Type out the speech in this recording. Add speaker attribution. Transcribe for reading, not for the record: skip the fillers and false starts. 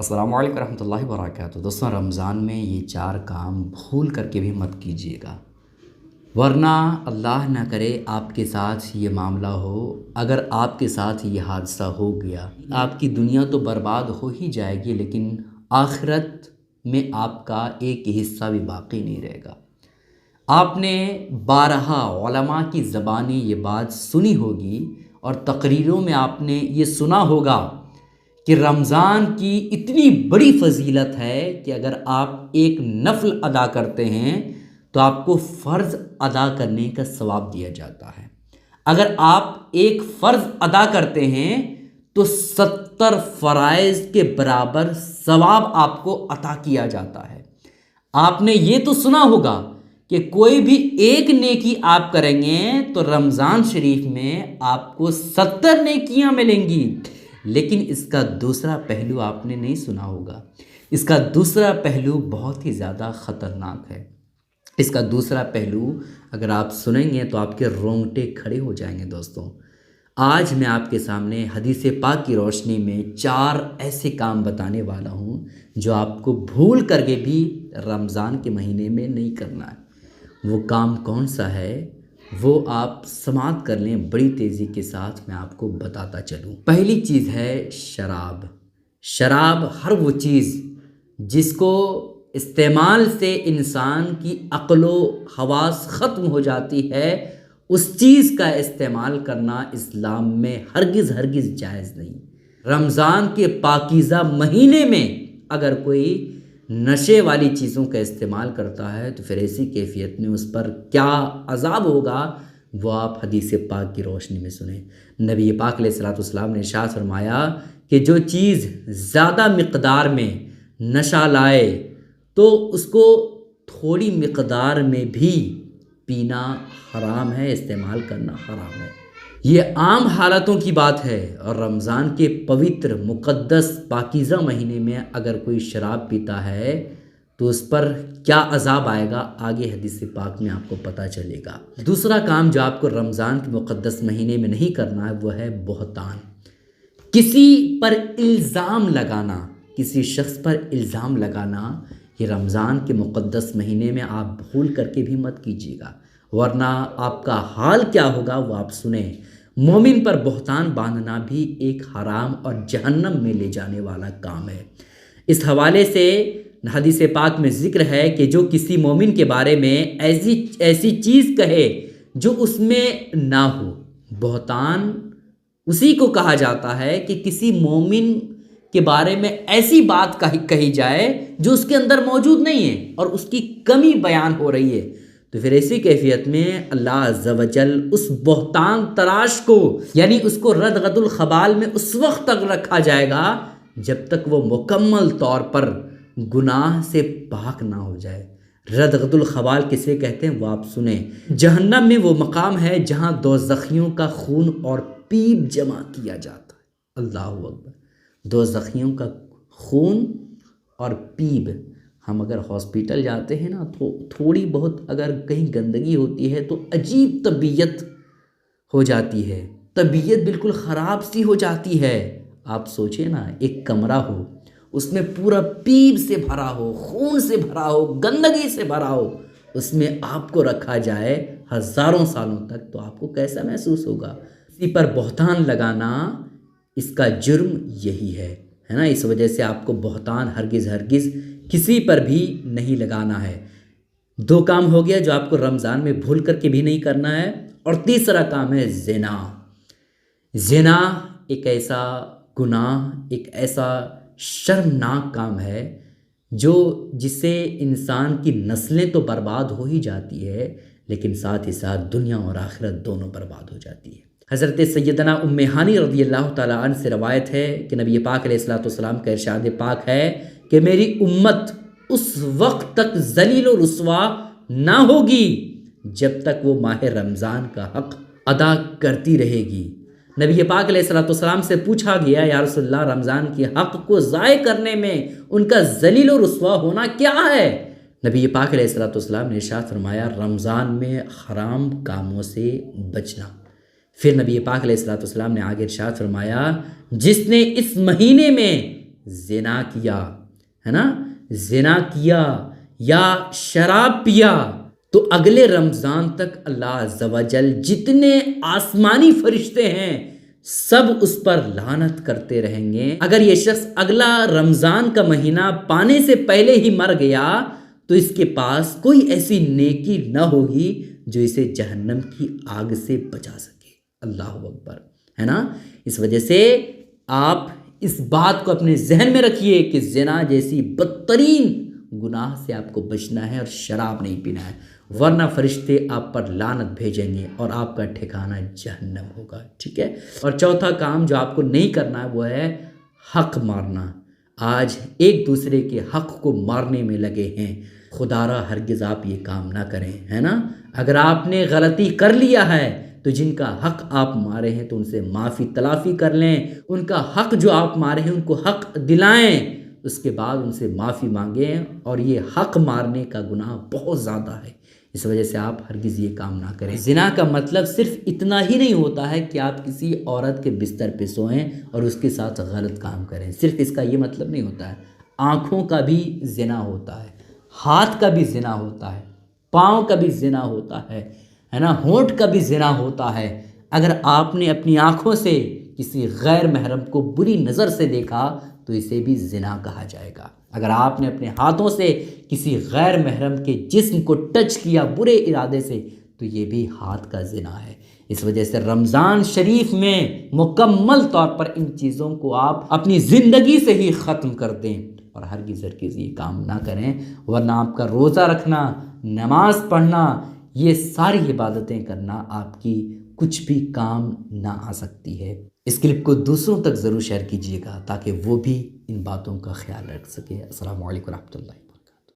Speaker 1: अस्सलामु अलैकुम रहमतुल्लाहि व बरकातुहू। दोस्तों, रमज़ान में ये 4 काम भूल करके भी मत कीजिएगा, वरना अल्लाह ना करे आपके साथ ये मामला हो। अगर आपके साथ ये हादसा हो गया, आपकी दुनिया तो बर्बाद हो ही जाएगी, लेकिन आखिरत में आपका एक हिस्सा भी बाकी नहीं रहेगा। आपने बारहा उलमा की ज़बानी ये बात सुनी होगी और तकरीरों में आपने ये सुना होगा कि रमज़ान की इतनी बड़ी फ़जीलत है कि अगर आप एक नफ़ल अदा करते हैं तो आपको फ़र्ज़ अदा करने का सवाब दिया जाता है। अगर आप एक फ़र्ज़ अदा करते हैं तो 70 फ़राइज़ के बराबर सवाब आपको अता किया जाता है। आपने ये तो सुना होगा कि कोई भी एक नेकी आप करेंगे तो रमज़ान शरीफ में आपको 70 नेकियां मिलेंगी, लेकिन इसका दूसरा पहलू आपने नहीं सुना होगा। इसका दूसरा पहलू बहुत ही ज़्यादा ख़तरनाक है। इसका दूसरा पहलू अगर आप सुनेंगे तो आपके रोंगटे खड़े हो जाएंगे। दोस्तों, आज मैं आपके सामने हदीस पाक की रोशनी में 4 ऐसे काम बताने वाला हूँ जो आपको भूल करके भी रमज़ान के महीने में नहीं करना है। वो काम कौन सा है वो आप समाप्त कर लें, बड़ी तेज़ी के साथ मैं आपको बताता चलूँ। पहली चीज़ है शराब। शराब हर वो चीज़ जिसको इस्तेमाल से इंसान की अक्लो हवास ख़त्म हो जाती है, उस चीज़ का इस्तेमाल करना इस्लाम में हरगिज़ हरगिज़ जायज़ नहीं। रमज़ान के पाकीज़ा महीने में अगर कोई नशे वाली चीज़ों का इस्तेमाल करता है तो फिर ऐसी कैफियत में उस पर क्या अज़ाब होगा वो आप हदीस पाक की रोशनी में सुने। नबी पाक अलैहिस्सलाम ने इरशाद फरमाया कि जो चीज़ ज़्यादा मिक़दार में नशा लाए तो उसको थोड़ी मिक़दार में भी पीना हराम है, इस्तेमाल करना हराम है। ये आम हालातों की बात है, और रमज़ान के पवित्र मुक़द्दस पाकीज़ा महीने में अगर कोई शराब पीता है तो उस पर क्या अज़ाब आएगा आगे हदीस पाक में आपको पता चलेगा। दूसरा काम जो आपको रमज़ान के मुक़द्दस महीने में नहीं करना है वो है बहतान। किसी पर इल्ज़ाम लगाना, किसी शख्स पर इल्ज़ाम लगाना, ये रमज़ान के मुक़द्दस महीने में आप भूल करके भी मत कीजिएगा, वरना आपका हाल क्या होगा वो आप सुने। मोमिन पर बहतान बांधना भी एक हराम और जहन्नम में ले जाने वाला काम है। इस हवाले से हदीस पाक में ज़िक्र है कि जो किसी मोमिन के बारे में ऐसी चीज़ कहे जो उसमें ना हो, बहतान उसी को कहा जाता है कि किसी मोमिन के बारे में ऐसी बात कही जाए जो उसके अंदर मौजूद नहीं है और उसकी कमी बयान हो रही है। तो फिर ऐसी कैफियत में अल्लाह अज़्ज़ा वजल उस बहतान तराश को, यानी उसको रदगतुल खबाल में उस वक्त तक रखा जाएगा जब तक वो मुकम्मल तौर पर गुनाह से पाक ना हो जाए। रदगतुल खबाल किसे कहते हैं वो आप सुने। जहन्नम में वो मकाम है जहाँ दोज़खियों का खून और पीप जमा किया जाता है। अल्लाहु अकबर। दोज़खियों का खून और पीप, हम अगर हॉस्पिटल जाते हैं ना तो थोड़ी बहुत अगर कहीं गंदगी होती है तो अजीब तबीयत हो जाती है, तबीयत बिल्कुल ख़राब सी हो जाती है। आप सोचिए ना, एक कमरा हो उसमें पूरा पीप से भरा हो, खून से भरा हो, गंदगी से भरा हो, उसमें आपको रखा जाए हज़ारों सालों तक, तो आपको कैसा महसूस होगा। इसी पर बहतान लगाना, इसका जुर्म यही है ना। इस वजह से आपको बहतान हरगिज़ हरगिज़ किसी पर भी नहीं लगाना है। 2 काम हो गया जो आपको रमज़ान में भूल करके भी नहीं करना है। और तीसरा काम है ज़िना। ज़िना एक ऐसा गुनाह, एक ऐसा शर्मनाक काम है जो जिससे इंसान की नस्लें तो बर्बाद हो ही जाती है, लेकिन साथ ही साथ दुनिया और आखिरत दोनों बर्बाद हो जाती है। हज़रत सैयदना उम्मे हानी रज़ियल्लाहु ताला अन्हा से रवायत है कि नबी पाक अलैहिस्सलाम का इरशाद पाक है कि मेरी उम्मत उस वक्त तक ज़लील व रुस्वा ना होगी जब तक वो माह रमज़ान का हक़ अदा करती रहेगी। नबी पाक अलैहिस्सलाम से पूछा गया, या रसूलल्लाह, रमज़ान के हक़ को ज़ाय करने में उनका ज़लील व रुस्वा होना क्या है? नबी पाक अलैहिस्सलाम ने इरशाद फरमाया, रमज़ान में हराम कामों से बचना। फिर नबी पाक अलैहिस्सलाम ने आगे इरशाद फरमाया, जिसने इस महीने में ज़िना किया, है ना, ज़िना किया या शराब पिया, तो अगले रमज़ान तक अल्लाह अज़्ज़ व जल जितने आसमानी फरिश्ते हैं सब उस पर लानत करते रहेंगे। अगर ये शख्स अगला रमज़ान का महीना पाने से पहले ही मर गया तो इसके पास कोई ऐसी नेकी न होगी जो इसे जहन्नम की आग से बचा सके। अल्लाह अकबर, है ना। इस वजह से आप इस बात को अपने जहन में रखिए कि ज़िना जैसी बदतरीन गुनाह से आपको बचना है और शराब नहीं पीना है, वरना फरिश्ते आप पर लानत भेजेंगे और आपका ठिकाना जहन्नम होगा। ठीक है। और चौथा काम जो आपको नहीं करना है वो है हक मारना। आज एक दूसरे के हक को मारने में लगे हैं, खुदारा हरगिज़ आप ये काम ना करें, है ना। अगर आपने गलती कर लिया है तो जिनका हक आप मारे हैं तो उनसे माफ़ी तलाफ़ी कर लें, उनका हक जो आप मारे हैं उनको हक दिलाएं, उसके बाद उनसे माफ़ी मांगें। और ये हक मारने का गुनाह बहुत ज़्यादा है, इस वजह से आप हरगिज़ ये काम ना करें। ज़िना का मतलब सिर्फ इतना ही नहीं होता है कि आप किसी औरत के बिस्तर पे सोएं और उसके साथ गलत काम करें, सिर्फ इसका ये मतलब नहीं होता है। आँखों का भी ज़िना होता है, हाथ का भी ज़िना होता है, पाँव का भी ज़िना होता है ना, होंठ का भी ज़िना होता है। अगर आपने अपनी आँखों से किसी गैर महरम को बुरी नज़र से देखा तो इसे भी ज़िना कहा जाएगा। अगर आपने अपने हाथों से किसी गैर महरम के जिस्म को टच किया बुरे इरादे से तो ये भी हाथ का ज़िना है। इस वजह से रमज़ान शरीफ में मुकम्मल तौर पर इन चीज़ों को आप अपनी ज़िंदगी से ही ख़त्म कर दें और हरगिज़ ये काम ना करें, वरना आपका रोज़ा रखना, नमाज़ पढ़ना, ये सारी इबादतें करना आपकी कुछ भी काम ना आ सकती है। इस क्लिप को दूसरों तक ज़रूर शेयर कीजिएगा ताकि वो भी इन बातों का ख्याल रख सके। अस्सलामु अलैकुम रहमतुल्लाह।